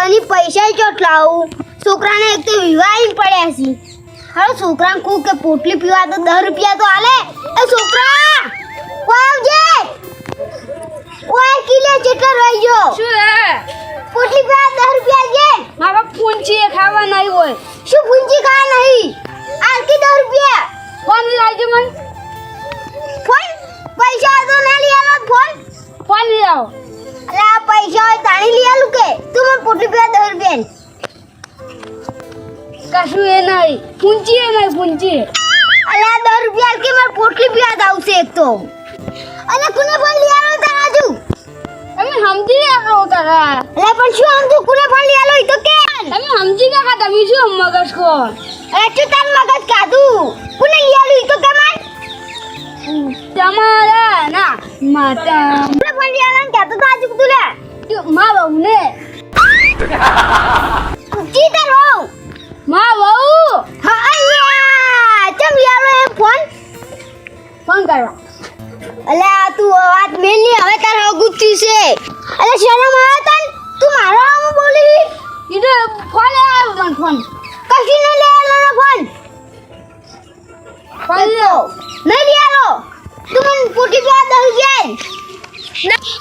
બની પૈસા ચોટ લાવું છોકરાને એક તો વિવાહ પડ્યા છે હવે છોકરાને કહું કે પોટલી પીવા તો 10 રૂપિયા તો આલે એ છોકરા આવજે ઓય કિલે ચેટર રહી ગયો શું હે પોટલી પીવા 10 રૂપિયા જે મારા પૂંચી ખાવા નહીં હોય શું પૂંજી ખા નહીં આલકી 10 રૂપિયા ફોન લાવજો મને ફોન પૈસા તો ના લઈ આલો ફોન લઈ આવો અલે આ પૈસા હોય તાણી લઈ આલું કે તું મને પોટલી પીવા 10 રૂપિયા કશું એ નહીં પૂંચી એ નહીં પૂંચી અલે આ 10 રૂપિયા કે મારે પોટલી પીવા આવશે એક તો અલે કોને ફોન લઈ આલો તારાજુ તમે સમજી ગયા કરો તારા અલે પણ શું આમ તું કોને ફોન લઈ આલો ઈ તો કે તમે સમજી ગયા તમે શું મગજ કો અરે તું તાર મગજ કાઢું કોને લઈ આલો ઈ તો કે માર તમારા ના માતા કોને ફોન લઈ આલો કે તો તાજુ તું લે મા બહુ ને જી તાર હો મા બહુ હા અલ્યા ચમ લઈ આલો એ ફોન કરવા અલે આ તું વાત મેલી હવે તાર ગુચ્ચી છે અલે શરમ આવે તન તું મારા આમ બોલી ઈડે ફોન આવ્યો મને ફોન કશી ન લે આલો ફોન ફોન લો નહીં લઈ આલો તું મને પોટી પીવા 10 રૂપિયા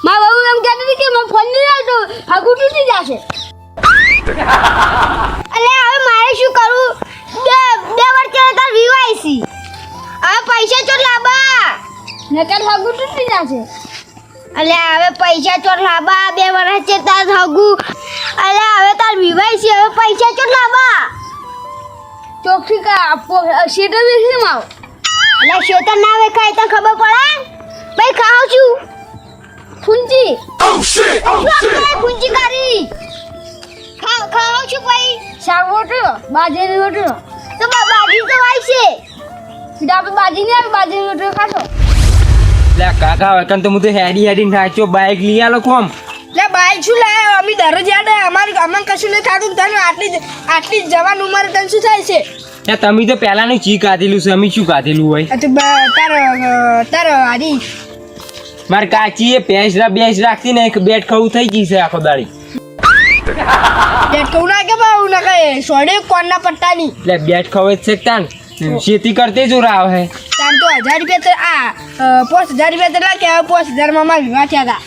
મા બહુ એમ કહેતી હતી કે મને ફોન નહીં આવતો હાગુ તૂટી જશે અલે હવે મારે શું કરું બે વર્ષે તાર વિવાહ છે હવે પૈસા ચોટ લાબા નકર હાગુ તૂટી જશે અલે હવે પૈસા ચોટ લાબા 2 વર્ષ છે તાર હગુ અલે હવે તાર વિવાહ છે હવે પૈસા ચોટ લાબા ચોખ્ખી કા શેટર બેસી માવ અલે શેતર ના વેખાય તો ખબર પડે ભાઈ ખાવ છું ફૂંચી પૂંજી કરી ખાવ છું ભાઈ શાક રોટલો બાજરી રોટલો તો બાજી તો હોય છે સીધા આપણે બાજી નહીં આવે બાજરી રોટલો ખાશો લે કાકા વકન તો હું તો હેડી નાચ્યો બાઈક લઈ આલો કોમ લે બાઈક શું લાયો અમે દરરોજ યાદ અમારે કશું નહીં થાતું તને આટલી જવાન ઉંમરે તને શું થાય છે યા તમે તો પહેલાનું ચી કાઢેલું છે અમે શું કાઢેલું હોય તાર આડી મારે કાચી એ ભેંસ રાખતી ને એક બેટ ખાવું થઈ ગઈ છે આખો દાડી બેટ કહું ના કે બાઉ ના કહે સોડે કોણના પટ્ટાની એટલે બેટ ખાવે છે તાન ખેતી કરતે જો રાવ હે તાન તો 1000 રૂપિયા તો 5000 રૂપિયા તો લાગે 5000 માં મારા વિવાહ થયા હતા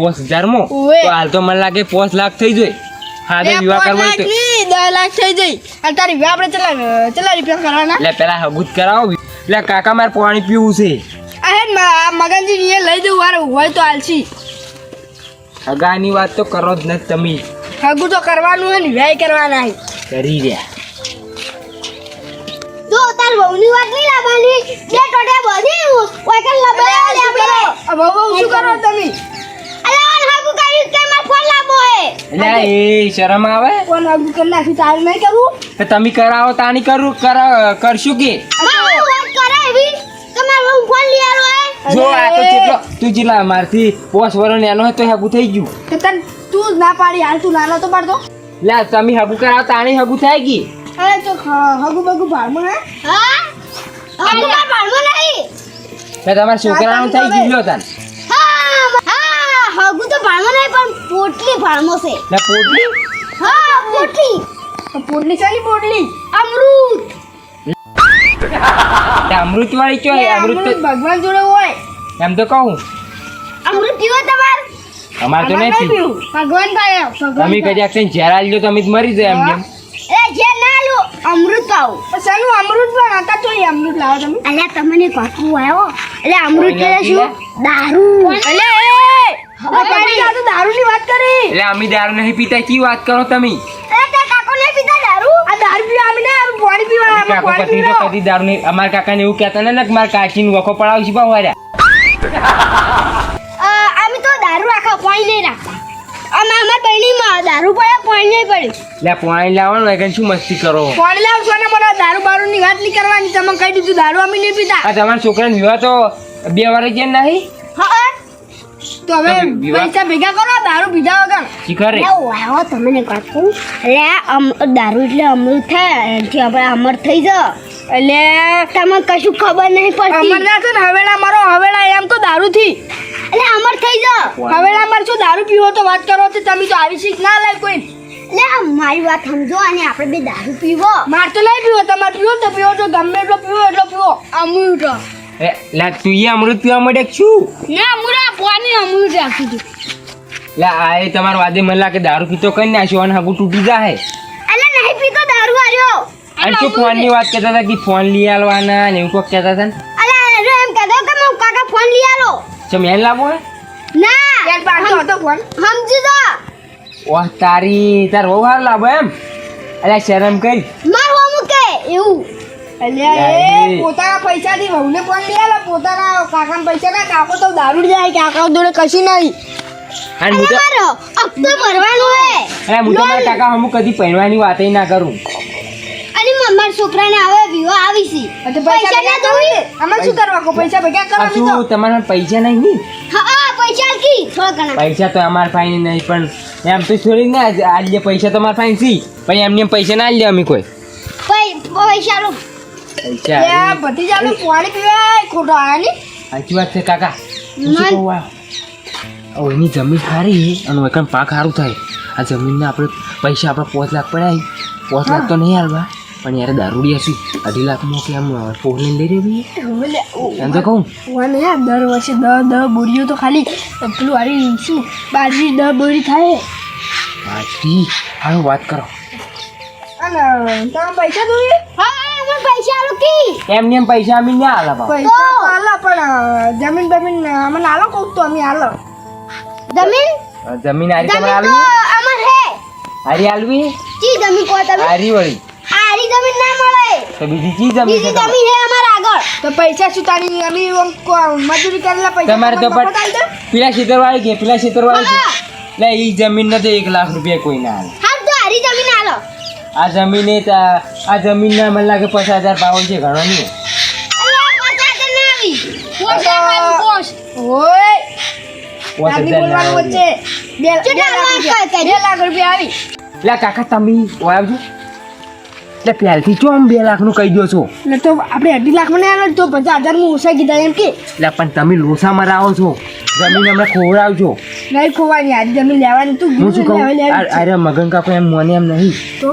5000 માં ઓવે. તો હાલ તો મને લાગે 5 લાખ થઈ જાય હા તો વિવાહ કરવા તો 10 લાખ થઈ જાય અને તારી વિવાહ આપણે ચલા રૂપિયા કરવાના એટલે પેલા હગુત કરાવો એટલે કાકા મારે પાણી પીવું છે આ મગનજી ને લઈ જવું વારે હોય તો હાલસી હગાની વાત તો કરો જ નથી તમે હગુ તો કરવાનું હે ને વ્યય કરવાના હે કરી રહ્યા જો તાર બહુની વાત નહીં લાવવાની બે ટોટે બધી ઓય કન લબડા લે આપણે બહુ શું કરો તમે અલે ઓન હાગુ કર્યું કે માર ફોન લાવો હે એટલે એ શરમ આવે કોણ હગુ કરી નાખી તારે નહીં કરવું તો તમે કરાવો તાની કરશું કે મારું વાત કરે એવી તમારો ફોન લઈ આલો હે જો આ તો કેટલો તું જેટલા મારથી 5 વર્ષ એનો હોય તો હગું થઈ ગયું કે તન તું જ ના પાડી હાલ તું નાનો તો પાડતો લે તમે હગું કરાવો તાણી હગું થાય ગઈ અરે તો હગુ બગુ ભાડમાં હે હા હાગુ માર ભાળવો નહીં તો તમારા છોકરાનું થઈ ગયું લ્યો તાન હા હાગુ તો ભાળવો નહીં પણ પોટલી ભાળમો છે લે પોટલી હા પોટલી પોટલી ચાલી પોટલી અમૃત અમૃત વાળી કયો અમૃત તો ભગવાન જોડે હોય એમ તો કહું અમૃત પીવો તમાર અમારે તો નહીં પીવું ભગવાન પાયો તમે કદી આખી ઝેર આલજો તમે જ મરી જાય એમ એ જે ના લો અમૃત પાવ સાલું અમૃત પણ હતા તો અમૃત લાવો તમે અલ્યા તમને કાકુ આવ્યો એટલે અમૃત એટલે શું દારૂ અલે દારૂ ની વાત કરી એટલે અમે દારૂ નહીં પીતા કી વાત કરો તમે એ તે કાકો ને પીતા દારૂ આ દારૂ પીવા અમે ને પાણી પીવા અમે કાકો પાણી કદી તો પીવા કદી દારૂ નહીં અમારા કાકાને એવું કહેતા ને કે મારા કાકીને વખો પડાવશી બા વાર્યા અમે તો દારૂ રાખા પાણી નહીં રાખતા અમાર બહેનીમાં દારૂ પડે પાણી નહીં પડ્યું લે પાણી લાવવાનું હોય શું મસ્તી કરો પાણી લાવશો ને મને દારૂ બારૂ ની વાત નહીં કરવાની તમે કહી દીધું દારૂ અમે નહીં પીતા આ તમારા છોકરાને વિવાહ તો 2 વર્ષ જેમ નહીં હા તો હવે પૈસા ભેગા કરો દારૂ પીધા વગર શીખરે આવો તમને કાકુ એટલે દારૂ એટલે અમૃત થાય એનાથી આપણે અમર થઈ જ એટલે તમને કશું ખબર નહીં પડતી અમરનાથ ને હવેલા મારો હવેલા એમ તો દારૂ થી એટલે અમર થઈ જ હવેલા માર શું દારૂ પીવો તો વાત કરો તો તમે તો આવી શીખ ના લે કોઈ લે મારી વાત સમજો અને આપણે બે દારૂ પીવો. માર તો નહીં પીવો, તમારે પીવો તો પીવો તો ગમે એટલો પીવો એટલો પીવો. અમૂલ તો એ લા તું એ અમૃત પીવા માટે છું ના મુરા પાણી અમૂલ રાખી દઉં. લા આ એ તમારા વાદે મને લાગે દારૂ પીતો કરી નાખ્યો અને હગું તૂટી જાય. અલે નહીં પીતો દારૂ આર્યો. અને શું ફોન ની વાત કરતા હતા કે ફોન લઈ આલવાના ને એવું કોક કહેતા હતા ને અલે અરે એમ કહેતો કે હું કાકા ફોન લઈ આલો. ચમ એન લાવો હે ના એક પાછો હતો ફોન. સમજી જો ઓહ તારી તાર બહુ સારું લાવો એમ. અલ્યા શરમ કરી માર હો મુકે એવું. અલ્યા એ યાર. પોતાના પૈસાથી વહુને ફોન લઈ આલો, પોતાના કાકાના પૈસા ના કાકો તો દારૂ જાય કાકા જોડે કશું નહીં. અને હું તો મારો હપ્તો ભરવાનો હે. અરે હું તો મારા કાકા હમું કદી પહેરવાની વાત ના કરું. અને મારા છોકરાને હવે વિવાહ આવી છે. તો પૈસા ના ભેગા જોઈ. કરો. આમાં શું કરવા કો પૈસા ભેગા કરો આ શું તમારા પૈસા નહીં ને? હા પૈસા કી થોડા ઘણા. પૈસા તો અમાર ફાઈન નહીં પણ એમ તો છોડી ના આજ લે પૈસા તો અમાર ફાઈન સી પણ એમને એમ પૈસા ના લે અમે કોઈ પૈસા લો. પૈસા યા ભતીજાનું પાણી પીવાય ખોટો આયા ની. સાચી વાત છે કાકા હું શું કહું આ? હવે એની જમીન સારી અને વૈકણ પાક સારું થાય. આ જમીનના આપણે પૈસા આપણે 5 લાખ પડ્યા 5 લાખ તો નહીં હાલવા પણ યાર દારૂડિયા શું 2.5 લાખમાં કે આમ ફોન લઈને લઈ રહી એમ તો કહું. વાને યાર દર વર્ષે 10 બોરીઓ તો ખાલી પેલું હારી શું બાજરી 10 બોરી થાય. હાજી હવે વાત કરો. અને તમે પૈસા જોઈએ? હા મને પૈસા લો કી. એમને એમ પૈસા અમે ના હાલવા પૈસા તો આલો પણ જમીન બમીન અમને આલો કહું તો અમે આલો. જમીન જમીન હારી તમારે જમીન તો હાલવી અમાર હે. હારી હાલવી ચી જમીન કો તમે? હારી વળી આરી જમીન ના મળે. તો બીજી ચી જમીન બીજી છે તમારે? જમીન હે અમાર આગળ. તો પૈસા શું તારી અમે મજૂરી કરેલા પૈસા તમારે તો તમને મફત આલી દે? પેલા ખેતરવાળી કે પેલા ખેતરવાળી હા. છે લે ઈ જમીન ને તો 1 લાખ રૂપિયા કોઈ ના હાલે. હા તો આરી જમીન આલો. આ જમીને આ જમીનના મને લાગે 50,000 પાવ છે ઘણો નહીં. ઓય પાંચ ગાડી હજાર ના બોલવાનું આવે. વચ્ચે 2 લાખ રૂપિયા આવી. લે કાકા તમે ઓય આવજો લે પહેલથી ચો આમ 2 લાખનું કહી દો છો. એટલે તો આપણે 2.5 લાખ મને આવે તો 50,000 માં ઓછા કીધા એમ કે લે પણ તમે લોસા મરાવો છો જમીન હમણાં ખોવડાવજો. નહીં ખોવાની આ જમીન લેવાની તું હું શું કહું લેવાની આવી. અરે મગન કાકો એમ મને એમ નહીં તો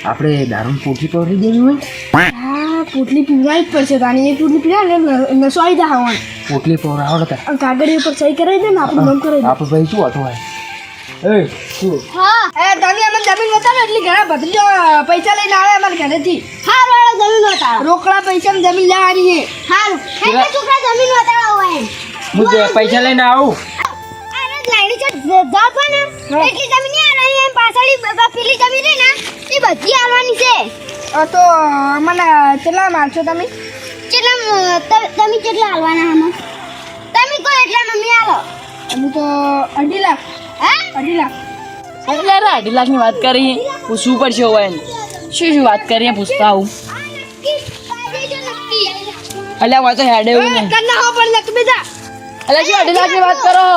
આપણે દારૂ પોટી પકડી દેવી હોય હા પોટલી પીવડાવી જ પડશે તાની એક પોટલી પીવડાવે ને નસો આવી જાય હવાનું. પોટલી પકડાવો હતા અને કાગળ ઉપર સહી કરાવી દે ને આપણું નામ કરાવી દે. આપણે ભાઈ શું હતો હોય એ શું હા એ તમે અમને જમીન બતાવો એટલે ઘણા ભત્રીજો પૈસા લઈને આવે અમારા ઘરેથી. હા વાળો જમીન બતાવો. રોકડા પૈસા જમીન લેવાની છે. હારું એટલે છોકરા જમીન બતાવો હોય એમ. હું પૈસા લઈને આવું. અરે લાઈની છે જાપ ને એટલી જમીન આ રહી એમ પાછળી પેલી જમીન છે ને એ બધી આવવાની છે. તો મને કેટલા મારશો તમે? કેટલા તમે કેટલા હાલવાના આમાં? તમે કોઈ એટલા મમ્મી આલો. અમે તો 2.5 લાખ. હે 2.5 લાખ. એટલે 2.5 લાખની વાત કરી પૂછવું પડશે હોય ને શું વાત કરીએ પૂછતા આવું એટલે હોય તો હેડે એવું નહીં કન્ના હો પણ લખ બેજા. એટલે શું 2.5 લાખની વાત કરો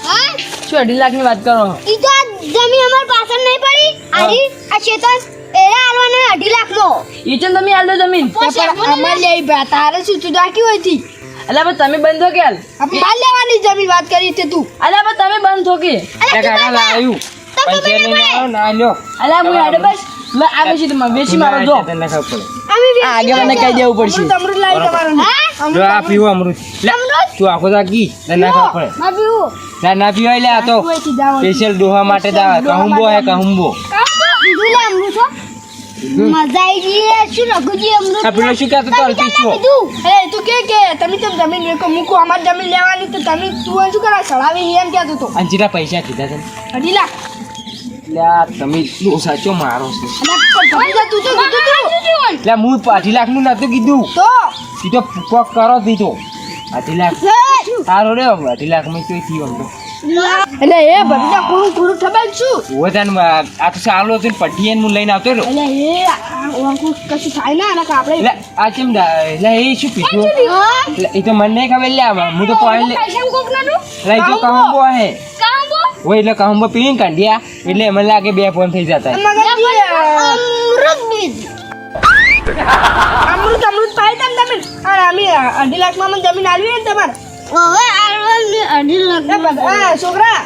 હા શું 2.5 લાખની વાત કરો ઈ તો આ જમીન અમાર પાછળ નહીં પડી આરી આ ચેતન એરા હાલવાના 2.5 લાખનો. એ છે ને તમે હાલ દો જમીન પણ અમાર લઈ બા તારે શું તું રાખી હોય થી એટલે પણ તમે બંધ થો કે હાલ માર લેવાની જમીન વાત કરી તે તું. એટલે પણ તમે બંધ થો કે લે કાકા લાવ્યું પૈસા લઈને આવો ના લ્યો એટલે હું હેડે બસ મેં આ બેસી તમે બેસી મારો જો તને ખબર પડે. અમે આ આગે મને કહી દેવું પડશે અમૃત લાવી તમારું. હા જો આ પીવો અમૃત લે તું આખો દાગી તને ના ખબર પડે માં પીવું. ના પીવાય લે આ તો અહીંથી જાઓ. સ્પેશિયલ ડોહા માટે દા કહુંબો હે કહુંબો. બીજું લે અમૃત હો. મજા આવી ગઈ રે. શું રઘુજી અમૃત આ પેલો શું કહેતો તો અલ્પેશો કીધું અરે તું કે તમે તો જમીન વેકો મૂકો અમાર જમીન લેવાની તો તમે તું શું કરા સળાવી એમ કહેતો તો. અને જેટલા પૈસા કીધા તને 2.5 લાખ. લે આ તમે એટલો સાચો મારો છો અને પણ તું તો કીધું તું. લે હું 2.5 લાખનું નતું કીધું તો ઈ તો કોક કરો દીધો 2.5 લાખ સારો રે 2.5 લાખમાં તો થયું આમ તો એટલે એ બધા કુરું ઠબાઈ છું. વધારે આ તો સારો હતો ને પટ્ટીએ હું લઈને આવતો રહ્યો એટલે એ ઓળખું કશું થાય ના અને આપણે એટલે આ ચેમ એટલે એ શું પીધું એટલે એ તો મને નહીં ખબર લે હું તો પાણી લે એટલે એ તો કહુંબો હે ઓય એટલે કહુંબો પીને કાઢ્યા એટલે મને લાગે 2 ફોન થઈ જતા અમૃત બીજ. અમૃત પાઈ તમે અને અમે 2.5 લાખમાં મને જમીન આલવી ને તમારે. હવે આરવાની 2.5 લાખ. છોકરા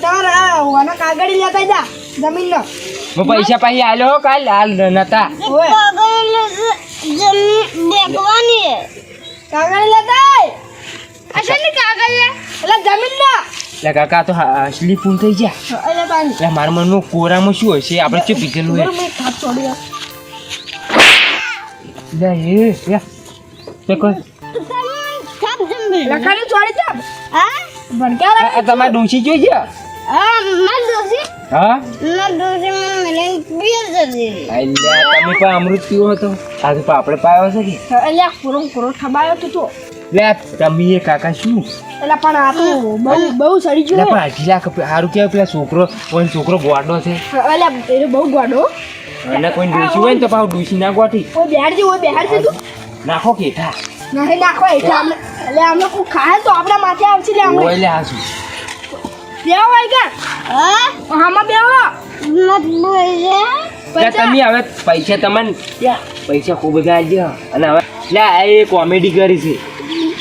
તમારે આ કાગળી લેતા જા જમીનનો. હું પૈસા પાછી આલ્યો કાલ હાલ નતા જમીન બેગવાની હે. કાગળ લેતા આય. અસલી કાગળ લે. એટલે જમીન ના એટલે કાકા તો અસલી ફૂલ થઈ ગયા. એટલે પાણી એટલે મારા મનમાં કોરામાં શું હશે આપણે શું પીધેલું હે મેં ખાપ છોડી લે એ તે કોઈ સાબ જમીન. લખાણી છોડી દે હા ભણક્યા આ તમારે ડોસી જોઈ ગયા હા માર દોસી હા માર દોસી મને મિલન પિયર જતી. અલ્યા તમે પણ અમૃત પીવો હતો આ તો આપણે પાયો છે કે એટલે કોરો ઠબાયો તો લે તમે એ કાકા શું એટલે પણ આ તો બહુ સડી લે ગયું પણ 8 લાખ સારું કેવાય પેલા છોકરો ગોડો છે એટલે એ બહુ ગોડો અને કોઈ ડોસી હોય ને તો પાછું ડોસી ના ગોઠી કોઈ બહાર જે હોય બહાર છે તું નાખો કેઠા નહીં નાખો એટલે અમને એટલે અમને કોઈ ખાય તો આપણા માથે આવશે લે અમે ઓય લે આ શું બેહો ભાઈ કે હા આમાં બેહો મત બોલે. લે તમે હવે પૈસા તમને પૈસા ખૂબ બધા આલજો અને હવે લે આ એ કોમેડી કરી છે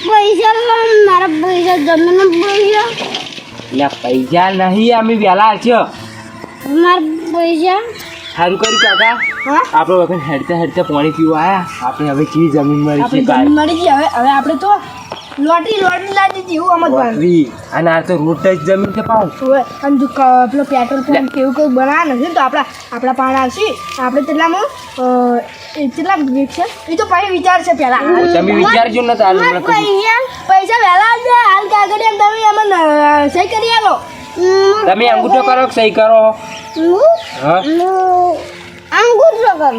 પૈસા મારા પૈસા જમીન પૈસા લે પૈસા નહીં અમે વહેલા છે મારા પૈસા સારું કર્યું કાકા હા આપણે વખત હેડતા પાણી પીવા આયા આપણે હવે ચીજ જમીન મળી આપણે છે જમીન મળી ગઈ હવે આપણે તો લોટરી લાગી જેવું આમ જ બને બકરી અને આ તો રોડ ટચ જમીન છે પાઉં હવે અને જો પેલો પેટ્રોલ પંપ કેવું કોઈ બનાવ્યા નથી તો આપણા પાણ આવશે આપણે તેટલામાં કેટલા છે એ તો પછી વિચાર છે પહેલા તમે વિચારજો ને તારું હમણાં કશું. પૈસા વહેલા આવશે હાલ કાગળ એમ તમે અમને સહી કરી આલો તમે અંગૂઠો કરો કે સહી કરો હા અંગૂઠો કરું.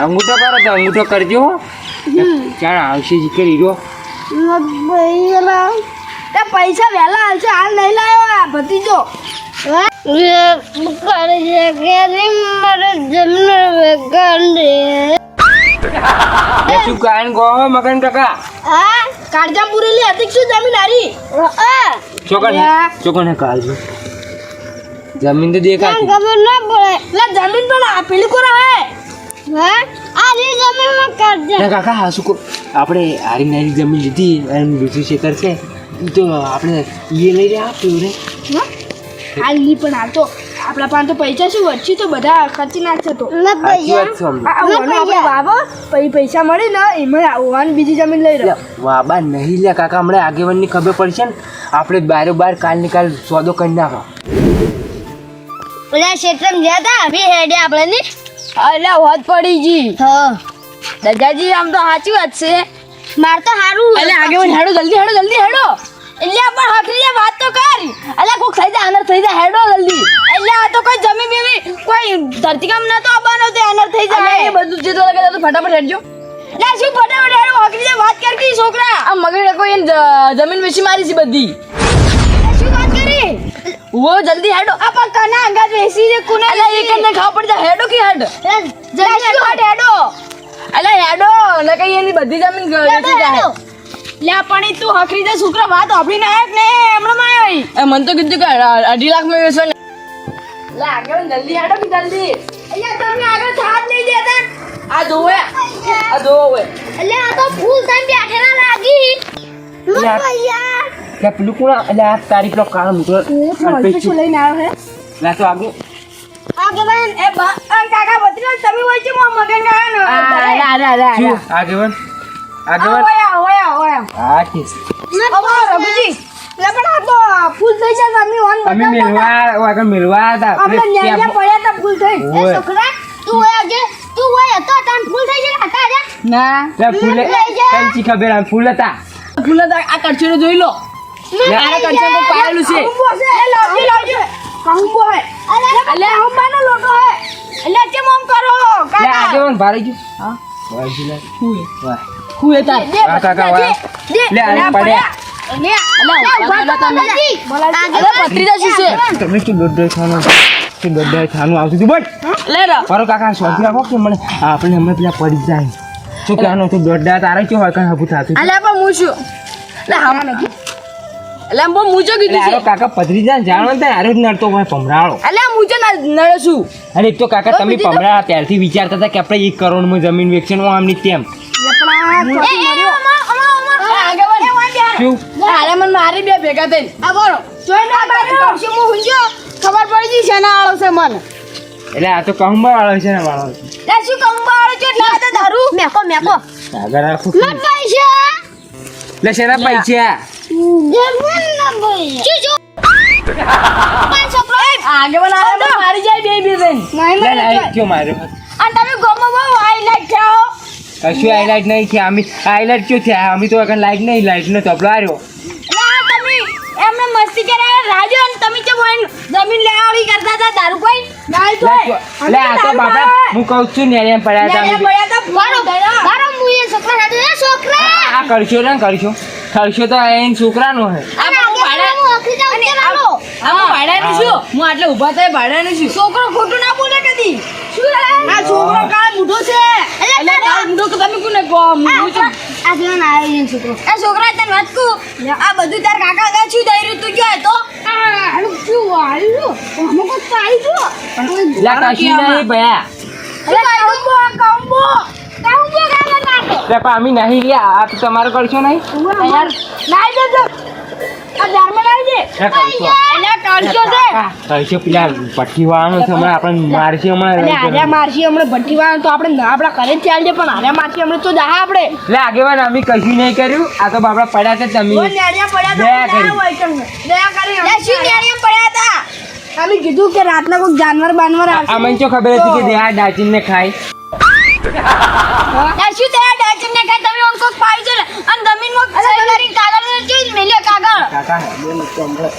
અંગૂઠો કરો તો અંગૂઠો કરજો ચાલ આવશે જ કરી રહ્યો પૈસા વહેલા આવશે હાલ નહીં લાવ્યો આ ભતીજો શું કાન ગો મગન કાકા કાળજા પૂરેલી હતી શું જમીન હારી ચોકન કાઢજો જમીન તો દેખાતી ખબર ના પડે. જમીન પણ પેલી કોરા હે હા આ જમીનમાં કરજે. ના કાકા હા શું કહો આપણે હારી નારી જમીન લીધી અને બીજું ખેતર છે એ તો આપણે એ લઈ રહ્યા આપ્યું રે હાલ ની પણ હાલ તો આપણા પાસે તો પૈસા શું વચ્ચે તો બધા ખર્ચી નાખશે તો સાચી વાત છે અમને. આપણે વાવો પછી પૈસા મળે ને એમાં આવવાની બીજી જમીન લઈ રહ્યો વાબા નહીં લે કાકા હમણાં આગેવાનની ખબર પડશે ને આપણે બારોબાર કાલ ને કાલ સોદો કરી નાખો પેલા ક્ષેત્રમાં ગયા હતા અભી હેડે આપણે ની. એટલે હોત પડી જી હા દાદાજી આમ તો સાચી વાત છે માર તો હારું એટલે આગળ હેડો જલ્દી હેડો એટલે પણ હકરી વાત તો કર એટલે કોક થઈ જાય અનર થઈ જાય હેડો જલ્દી એટલે આ તો કોઈ જમી બીવી કોઈ ધરતીકામ ન તો આવવાનો તે અનર થઈ જાય એ બધું જે તો લાગે તો ફટાફટ હેડજો લે શું ફટાફટ હેડો હકરી વાત કર કી છોકરા આ મગર કોઈ જમીન વેચી મારી છે બધી શું વાત કરી વો જલ્દી હેડો આ પણ કના અંગાત વેચી છે કુના એટલે એક ને ખાવ પડી જાય હેડો કી હેડ જલ્દી હેડો એટલે હેડો ન કઈ એની બધી જમીન વેચી જાય લે પણ તું હકરી દે છોકરા વાત આપણી ના ને હમણાં માં આવી એ મન તો કીધું કે 2.5 લાખ માં વેચવા લે આગળ જલ્દી હેડો કે જલ્દી અહીંયા તમે આગળ સાથ નહીં દેતા આ જોવે એટલે આ તો ફૂલ ટાઈમ બેઠેલા લાગી મત ભૈયા લે પેલું કોણ એટલે આ તારી પેલો કાળો મૂકો શું લઈને આવ્યો હે લે તો આગળ આગેવાન એ કાકા બત્રીસ તમે હોય છે મો મગન કાકા શું આગેવાન ઓયા હા કે રઘુજી લે પણ આ તો ફૂલ થઈ જાય અમે ઓન અમે મિલવા હતા આપણે ન્યાયા પડ્યા તા ફૂલ થઈ એ છોકરા તું હોય તો તાન ફૂલ થઈ ગયેલા હતા રે. ના લે ફૂલે કંચી ખબર આમ ફૂલ હતા ફૂલ આ કરચીનો જોઈ લો આના કરચીનો કોઈ પાડેલું છે કંબો છે એ લાવજો કંબો હે અલે હંબાનો લોટો હે એટલે કેમ આમ કરો લે કાકા આગેવાન ભારે ગયો હા વાજી લે વાહ ખુએ તાર વાહ કાકા વાહ લે આ પડ્યા પત્રીજા શું છે તમે શું દોડ થાનું આવતું હતું બટ લે રા મારો કાકા શોધી રાખો કે મને આપણે હમણાં પેલા પડી જાય શું કહેવાનો તું દોડડા તારે કેવું હોય કાંઈ હબું થતું અલે પણ હું શું લે હામાં નથી એટલે આમ બહુ મૂજો કીધું એટલે છે આરો કાકા પથરી જાય જાણો ને હારો જ નડતો હોય પમરાળો એટલે આ મૂજો નડે શું અને એક તો કાકા તમે પમરાળા ત્યારથી વિચારતા હતા કે આપણે 1 કરોડમાં જમીન વેચવાનું આમની તેમ શું અરે મને મારી બે ભેગા થઈને આ બોલો જોઈ ના માર્યો હું હુંજો ખબર પડી ગઈ છે ના આળો છે મને એટલે આ તો કંબા વાળો છે ને વાળો લે શું કંબાળો છો એટલે આ તો દારૂ મેકો આગળ રાખો મત પૈસા લે શેના પૈસા જમન ના બોલ જો 500 આગે બનાવે મારી જાય બે બે બેન લે લે ક્યો માર્યો અને તમે ગોમાં બહુ હાઈલાઈટ થાઓ કશું હાઈલાઇટ નહીં થયા અમે હાઈલાઇટ ક્યો થયા અમે તો આગળ લાઈટ નહીં લાઈટ નો તબલો આવ્યો તમે એમને મસ્તી કરે રાજો અને તમે જે બોન જમીન લેવાળી કરતા હતા દારૂ કોઈ દારૂ તો લે આ તો બાપા હું કહું છું ને એમ પડ્યા હતા અમે પડ્યા તો મારો મુએ છોકરા સાથે એ છોકરા આ કરશો ને કરશો તો એ છોકરાનો હે અને આગે હું આખી જાઉં કે નાલો આમાં ભાડાનું શું હું આટલે ઊભા થાય ભાડાનું શું છોકરો ખોટું ના બોલે કદી શું આ છોકરો કાળ મૂઢો છે એટલે કાળ મૂઢો તો તમે કોને કહો મૂઢો છે આ કેવો ના આવ્યો છોકરો એ છોકરા તને વાત કહું આ બધું તાર કાકા ગા શું દઈ રહ્યું તું ક્યાં તો આનું શું આવ્યું અમુક તો આવી લે કશી નહીં ભયા કંબો લે પણ અમે નહીં લ્યા આ તો તમારે કરશો નહીં યાર નાઈ દેજો આ જારમાં નાઈ દે લે કરશો એટલે કાઢજો છે કરશો પેલા પટ્ટી વાળાનો છે હમણાં આપણને મારશે એટલે હમણાં આર્યા મારશી હમણાં ભઠ્ઠી વાળા તો આપણે આપણા ઘરે જ ચાલજે પણ આર્યા મારશી હમણાં તો જા આપણે લે આગેવાન અમે કશું નહીં કર્યું આ તો બાપડા પડ્યા છે તમે નેડિયા પડ્યા દયા કરી. હોય તમને દયા કરી લે શું નેરિયમ પડ્યા હતા અમે કીધું કે રાતના કોઈક જાનવર બાનવર આવશે અમને તો ખબર હતી કે દેहा ડાચીને ખાય લે શું તે ડાચન ને કાઈ તમે ઓન કોક પાઈ છે અને જમીનમાં સહી કરી કાગળ ને ચીજ મેલ્યો કાગળ કાકા બોલ તો હમણાં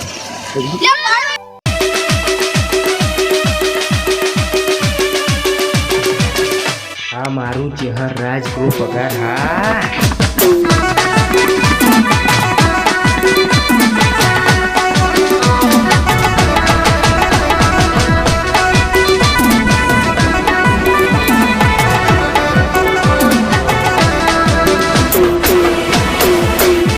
લે મારો હા મારું ચહેર રાજ ગ્રુપ પગાર હા